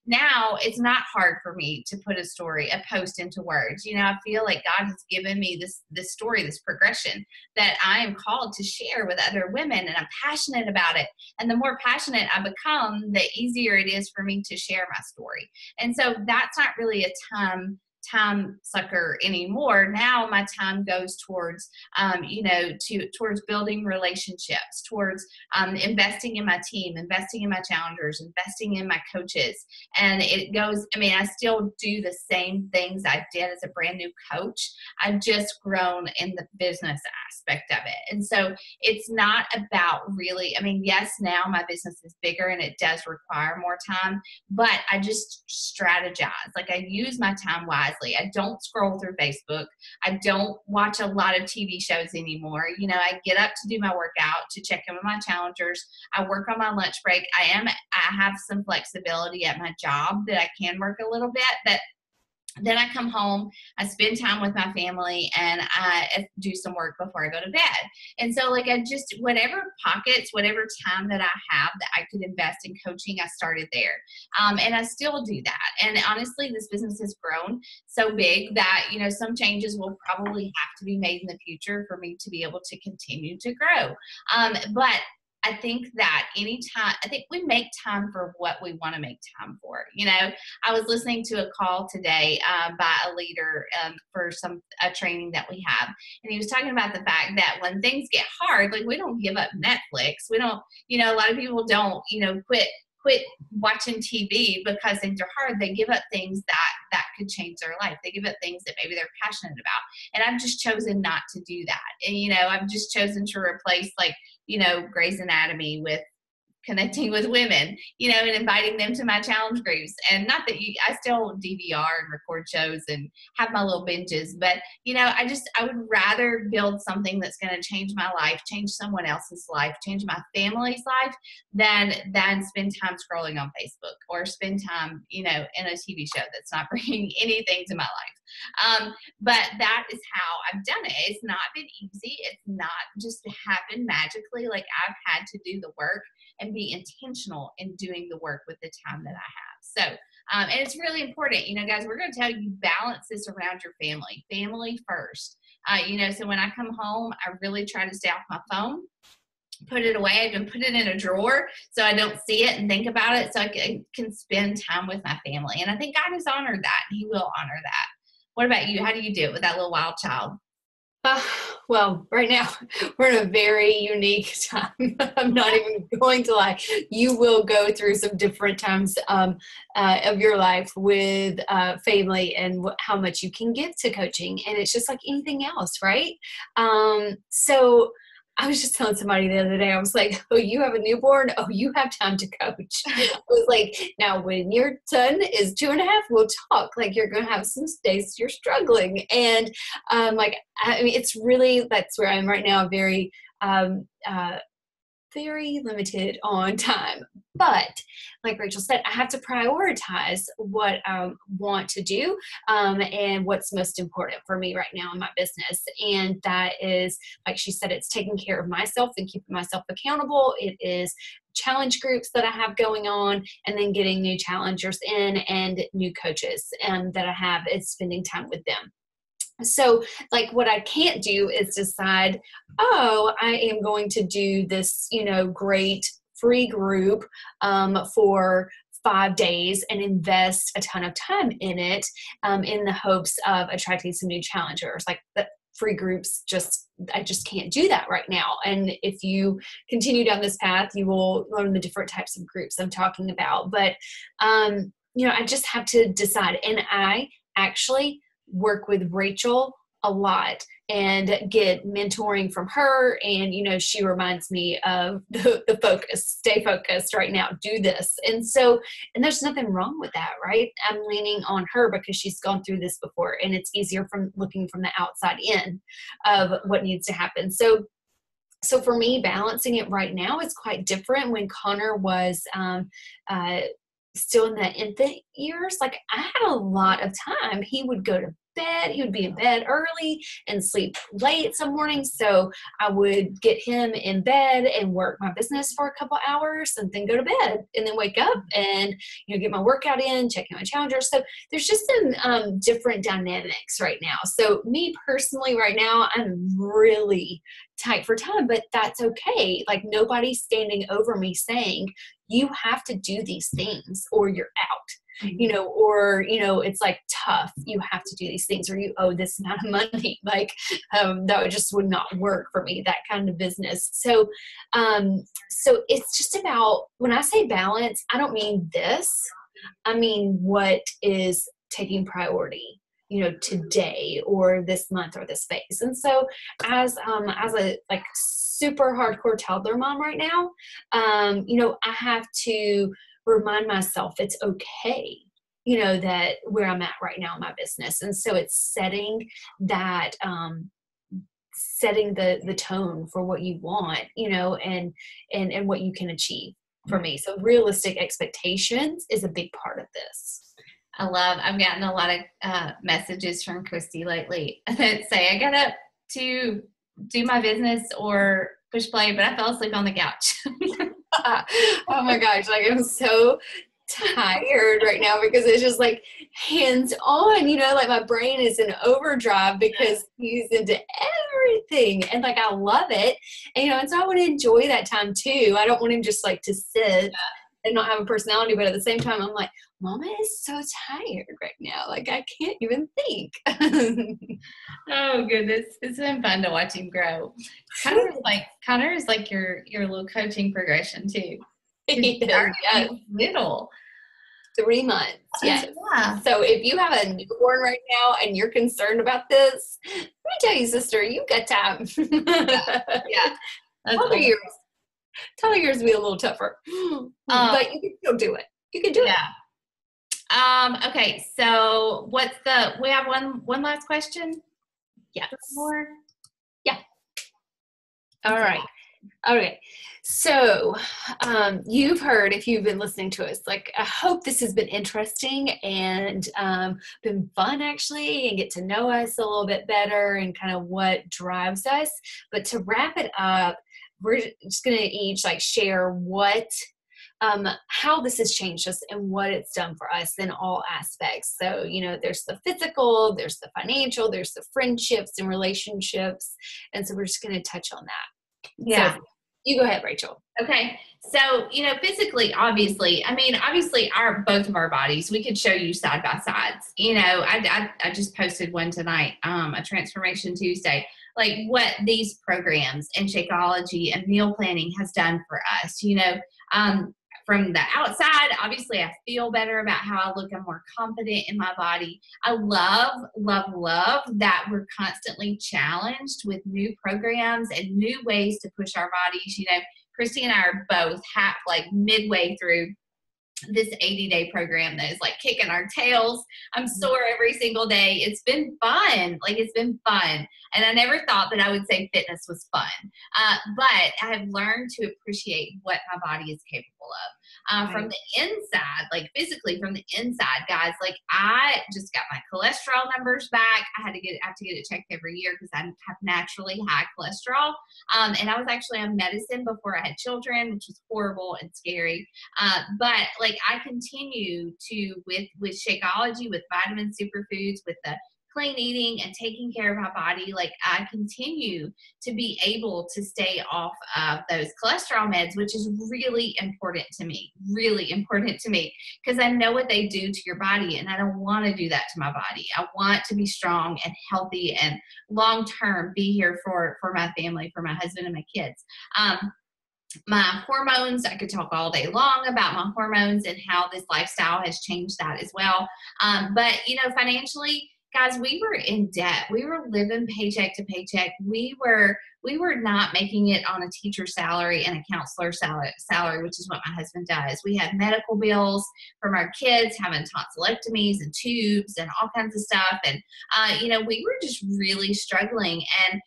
B: Now it's not hard for me to put a post into words. I feel like God has given me this story, this progression that I am called to share with other women, and I'm passionate about it. And the more passionate I become, the easier it is for me to share my story. And so that's not really a time sucker anymore. Now my time goes towards towards building relationships, towards investing in my team, investing in my challengers, investing in my coaches. And it goes, I still do the same things I did as a brand new coach. I've just grown in the business aspect of it. And so it's not about really, yes, now my business is bigger and it does require more time, but I just strategize. Like, I use my time wisely. I don't scroll through Facebook. I don't watch a lot of TV shows anymore. I get up to do my workout, to check in with my challengers. I work on my lunch break. I have some flexibility at my job that I can work a little bit, but then I come home, I spend time with my family, and I do some work before I go to bed. And so, whatever pockets, whatever time that I have that I could invest in coaching, I started there. And I still do that. And honestly, this business has grown so big that, some changes will probably have to be made in the future for me to be able to continue to grow. But I think that I think we make time for what we want to make time for. I was listening to a call today by a leader for a training that we have. And he was talking about the fact that when things get hard, like, we don't give up Netflix. We don't, a lot of people don't, quit watching TV because things are hard. They give up things that could change their life. They give up things that maybe they're passionate about. And I've just chosen not to do that. And, I've just chosen to replace, Grey's Anatomy with connecting with women, and inviting them to my challenge groups. And not that I still DVR and record shows and have my little binges, but, I would rather build something that's going to change my life, change someone else's life, change my family's life, than spend time scrolling on Facebook or spend time, in a TV show that's not bringing anything to my life. But that is how I've done it. It's not been easy. It's not just happened magically. Like, I've had to do the work and be intentional in doing the work with the time that I have. So, and it's really important, guys, we're going to tell you, balance this around your family first. So when I come home, I really try to stay off my phone, put it away. I even put it in a drawer so I don't see it and think about it, so I can spend time with my family. And I think God has honored that, and He will honor that. What about you? How do you do it with that little wild child?
A: Well, right now we're in a very unique time. I'm not even going to lie. You will go through some different times of your life with family and how much you can give to coaching. And it's just like anything else, right? So I was just telling somebody the other day, I was like, oh, you have a newborn? Oh, you have time to coach. I was like, now when your son is 2.5, we'll talk. Like, you're going to have some days you're struggling. And it's really, that's where I am right now, very limited on time. But like Rachel said, I have to prioritize what I want to do and what's most important for me right now in my business. And that is, like she said, it's taking care of myself and keeping myself accountable. It is challenge groups that I have going on, and then getting new challengers in and new coaches that I have, is spending time with them. So, like, what I can't do is decide, oh, I am going to do this, great free group for 5 days and invest a ton of time in it in the hopes of attracting some new challengers. Like, the free groups, I just can't do that right now. And if you continue down this path, you will learn the different types of groups I'm talking about. But, I just have to decide. And I actually work with Rachel a lot and get mentoring from her. And, she reminds me of the focus, stay focused right now, do this. And there's nothing wrong with that, right? I'm leaning on her because she's gone through this before, and it's easier from looking from the outside in of what needs to happen. So for me, balancing it right now is quite different. When Connor was still in the infant years, like, I had a lot of time. He would go to bed. He would be in bed early and sleep late some mornings. So I would get him in bed and work my business for a couple hours and then go to bed and then wake up and, get my workout in, check in my challenger. So there's just some different dynamics right now. So me personally right now, I'm really tight for time, but that's okay. Like nobody's standing over me saying, you have to do these things or you're out. Or, it's like tough, you have to do these things or you owe this amount of money. Like, that just would not work for me, that kind of business. So it's just about, when I say balance, I don't mean this, I mean, what is taking priority, today or this month or this phase. And so as a like super hardcore toddler mom right now, I have to remind myself it's okay, that where I'm at right now in my business. And so it's setting that, setting the tone for what you want, and what you can achieve for me. So realistic expectations is a big part of this.
B: I've gotten a lot of messages from Christie lately that say, I got up to do my business or push play, but I fell asleep on the couch.
A: Oh my gosh, like I'm so tired right now because it's just like hands on, like my brain is in overdrive because he's into everything and like I love it. And so I want to enjoy that time too. I don't want him just like to sit and not have a personality, but at the same time I'm like, Mama is so tired right now. Like I can't even think.
B: Oh goodness. It's been fun to watch him grow. Connor is like your little coaching progression too.
A: He does, yes.
B: Little.
A: 3 months, yes.
B: Yeah.
A: So if you have a newborn right now and you're concerned about this, let me tell you, sister, you've got time.
B: Yeah.
A: Toddler years will be a little tougher, but you can still do it. You can do it.
B: Okay, so we have one last question?
A: Yes.
B: More?
A: Yeah. All right. Okay. So, you've heard, if you've been listening to us, like, I hope this has been interesting and been fun actually, and get to know us a little bit better and kind of what drives us. But to wrap it up, we're just going to each like share how this has changed us and what it's done for us in all aspects. So, there's the physical, there's the financial, there's the friendships and relationships. And so we're just going to touch on that.
B: Yeah.
A: So you go ahead, Rachel.
B: Okay. So, physically, obviously, both of our bodies, we could show you side by sides. I just posted one tonight, a Transformation Tuesday, like what these programs and Shakeology and meal planning has done for us, from the outside. Obviously, I feel better about how I look. I'm more confident in my body. I love, love, love that we're constantly challenged with new programs and new ways to push our bodies. Christie and I are both midway through this 80-day program that is like kicking our tails. I'm sore every single day. It's been fun. It's been fun. And I never thought that I would say fitness was fun. But I have learned to appreciate what my body is capable of. From the inside, physically from the inside, guys, I just got my cholesterol numbers back. I have to get it checked every year because I have naturally high cholesterol. And I was actually on medicine before I had children, which was horrible and scary. But I continue to with Shakeology, with vitamin superfoods, with the clean eating and taking care of my body. I continue to be able to stay off of those cholesterol meds, which is really important to me, because I know what they do to your body, and I don't want to do that to my body. I want to be strong and healthy and long-term be here for my family, for my husband and my kids. My hormones, I could talk all day long about my hormones and how this lifestyle has changed that as well. But, financially, guys, we were in debt. We were living paycheck to paycheck. We were not making it on a teacher's salary and a counselor salary, which is what my husband does. We had medical bills from our kids having tonsillectomies and tubes and all kinds of stuff. And, we were just really struggling. And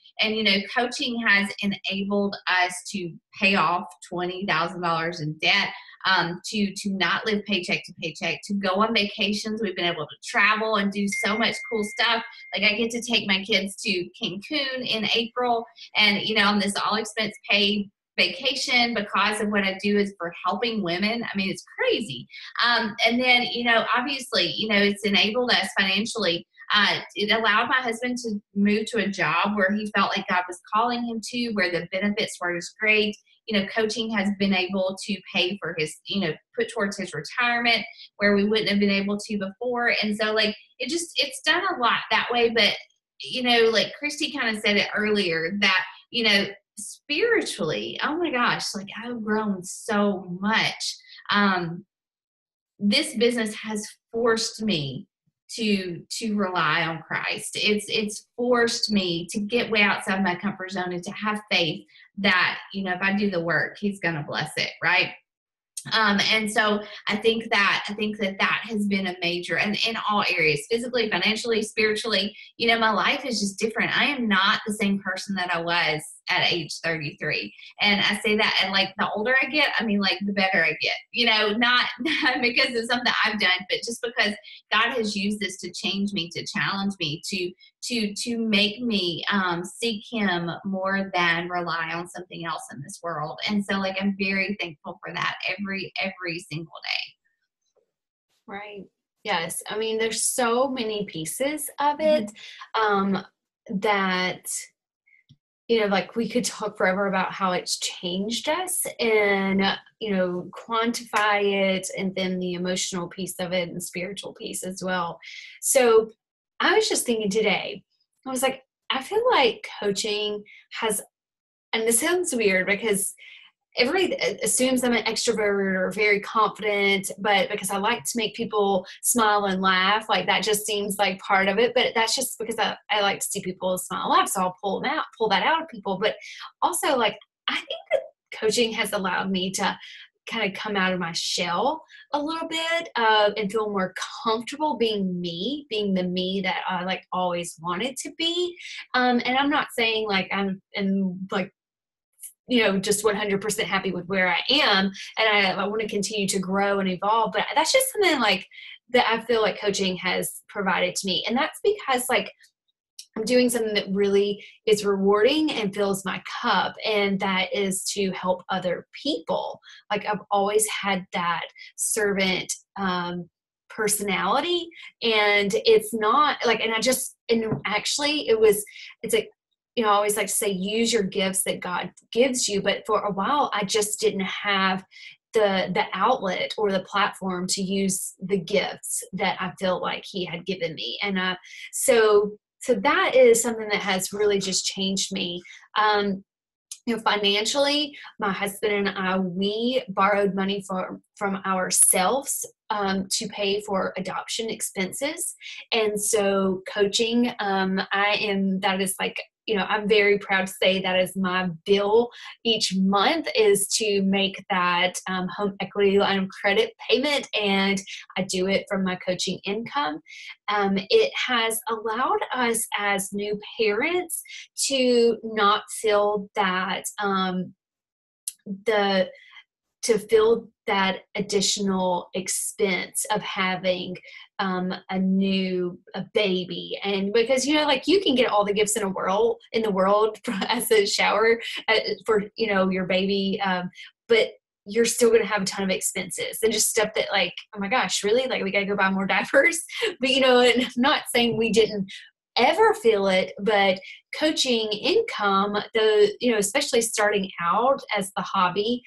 B: coaching has enabled us to pay off $20,000 in debt. to not live paycheck to paycheck, to go on vacations. We've been able to travel and do so much cool stuff. Like I get to take my kids to Cancun in April, and on this all expense paid vacation because of what I do is for helping women. I mean, it's crazy. And then, obviously, it's enabled us financially. It allowed my husband to move to a job where he felt like God was calling him to, where the benefits were just great. Coaching has been able to pay for his, put towards his retirement where we wouldn't have been able to before. And so like, it's done a lot that way. But, like Christy kind of said it earlier that, spiritually, oh my gosh, like I've grown so much. This business has forced me to rely on Christ. It's forced me to get way outside my comfort zone and to have faith that, if I do the work, he's going to bless it. Right. And so I think that has been a major, and in all areas, physically, financially, spiritually, my life is just different. I am not the same person that I was at age 33. And I say that, and like the older I get, I mean, like the better I get, not because of something I've done, but just because God has used this to change me, to challenge me, to make me seek him more than rely on something else in this world. And so like I'm very thankful for that every single day.
A: Right. Yes. I mean, there's so many pieces of it that like we could talk forever about how it's changed us and, quantify it, and then the emotional piece of it and spiritual piece as well. So I was just thinking today, I was like, I feel like coaching has, and this sounds weird because everybody assumes I'm an extrovert or very confident, but because I like to make people smile and laugh, like that just seems like part of it. But that's just because I like to see people smile and laugh. So I'll pull that out of people. But also like, I think that coaching has allowed me to kind of come out of my shell a little bit and feel more comfortable being the me that I like always wanted to be. And I'm not saying like I'm like, just 100% happy with where I am. And I want to continue to grow and evolve, but that's just something like that I feel like coaching has provided to me. And that's because like I'm doing something that really is rewarding and fills my cup. And that is to help other people. Like I've always had that servant, personality, and it's not like, and actually it's like, I always like to say, use your gifts that God gives you. But for a while, I just didn't have the outlet or the platform to use the gifts that I feel like he had given me. And so that is something that has really just changed me. Financially, my husband and I, we borrowed money from ourselves to pay for adoption expenses. And so coaching, that is like, I'm very proud to say that is my bill each month, is to make that home equity line of credit payment. And I do it from my coaching income. It has allowed us as new parents to not feel that to feel that additional expense of having a baby. And because, like you can get all the gifts in the world as a shower for, your baby. But you're still going to have a ton of expenses and just stuff that like, oh my gosh, really? Like we got to go buy more diapers. But, and I'm not saying we didn't ever feel it, but coaching income, especially starting out as the hobby,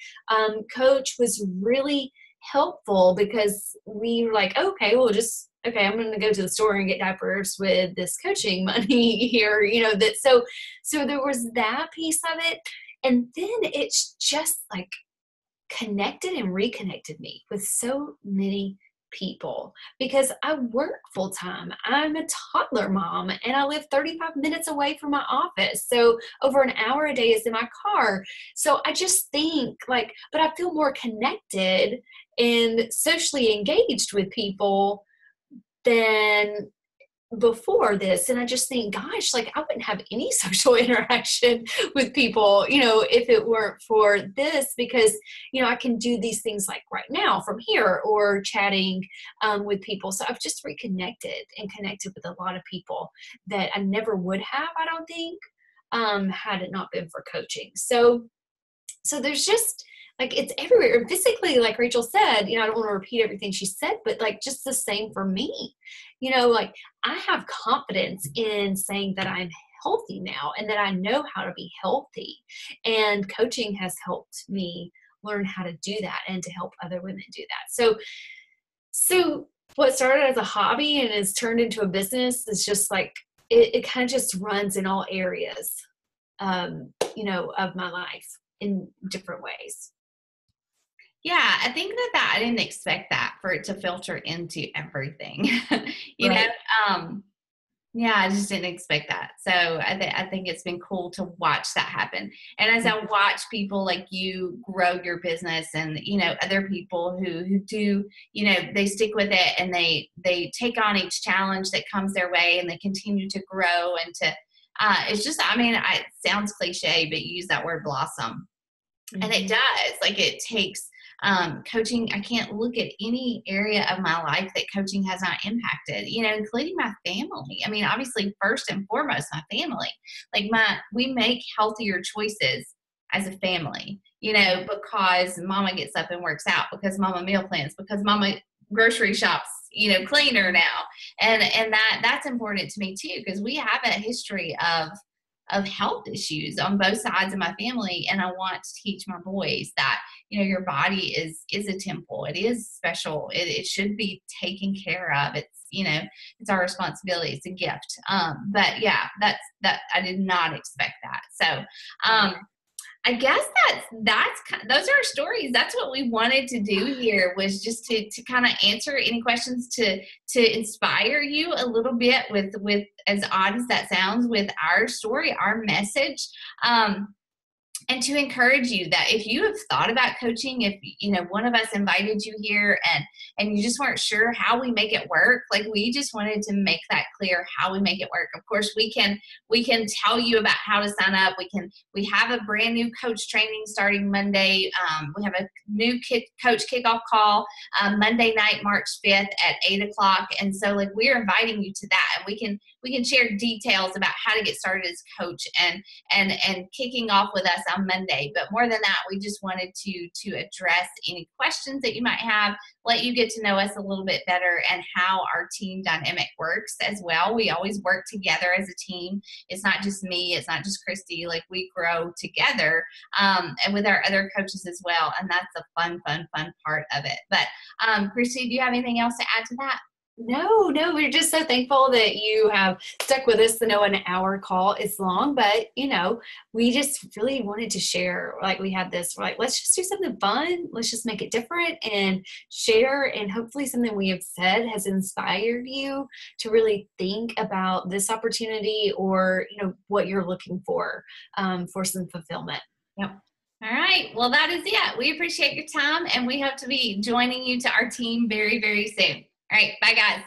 A: coach was really helpful because we were like, I'm going to go to the store and get diapers with this coaching money here, so there was that piece of it. And then it's just like connected and reconnected me with so many people because I work full time. I'm a toddler mom and I live 35 minutes away from my office. So over an hour a day is in my car. So I just think but I feel more connected and socially engaged with people than before this, and I just think, gosh, like I wouldn't have any social interaction with people, if it weren't for this, because I can do these things like right now from here, or chatting with people. So I've just reconnected and connected with a lot of people that I never would have, I don't think, had it not been for coaching. So there's just, like, it's everywhere. And physically, like Rachel said, I don't want to repeat everything she said, but like just the same for me. Like I have confidence in saying that I'm healthy now and that I know how to be healthy. And coaching has helped me learn how to do that and to help other women do that. So what started as a hobby and has turned into a business is just like, it kind of just runs in all areas, of my life in different ways.
B: Yeah, I think that I didn't expect that for it to filter into everything. you
A: Right.
B: know, yeah, I just didn't expect that. So I think it's been cool to watch that happen. And as I watch people like you grow your business, and other people who do, they stick with it, and they take on each challenge that comes their way, and they continue to grow and to it's just, it sounds cliche, but you use that word blossom.
A: Mm-hmm.
B: And it does. Like, it takes coaching. I can't look at any area of my life that coaching has not impacted, including my family. Obviously, first and foremost, my family. Like, we make healthier choices as a family, because mama gets up and works out, because mama meal plans, because mama grocery shops, cleaner now. And that's important to me too, because we have a history of health issues on both sides of my family. And I want to teach my boys that, your body is a temple. It is special. It should be taken care of. It's our responsibility. It's a gift. But yeah, that I did not expect that. So, I guess those are our stories. That's what we wanted to do here, was just to kind of answer any questions, to inspire you a little bit with, as odd as that sounds, with our story, our message. And to encourage you that if you have thought about coaching, if one of us invited you here and you just weren't sure how we make it work, like, we just wanted to make that clear, how we make it work. Of course, we can tell you about how to sign up. We have a brand new coach training starting Monday. We have a new coach kickoff call Monday night, March 5th at 8:00. And so, like, we're inviting you to that, and we can share details about how to get started as a coach and kicking off with us on Monday. But more than that, we just wanted to address any questions that you might have, let you get to know us a little bit better, and how our team dynamic works as well. We always work together as a team. It's not just me. It's not just Christy. Like, we grow together, and with our other coaches as well. And that's a fun part of it. But Christy, do you have anything else to add to that?
A: No, we're just so thankful that you have stuck with us. I know an hour call is long, but we just really wanted to share. Like, we had this, we're like, let's just do something fun. Let's just make it different and share. And hopefully something we have said has inspired you to really think about this opportunity, or, what you're looking for some fulfillment.
B: Yep. All right. Well, that is it. We appreciate your time, and we hope to be joining you to our team very, very soon. All right. Bye, guys.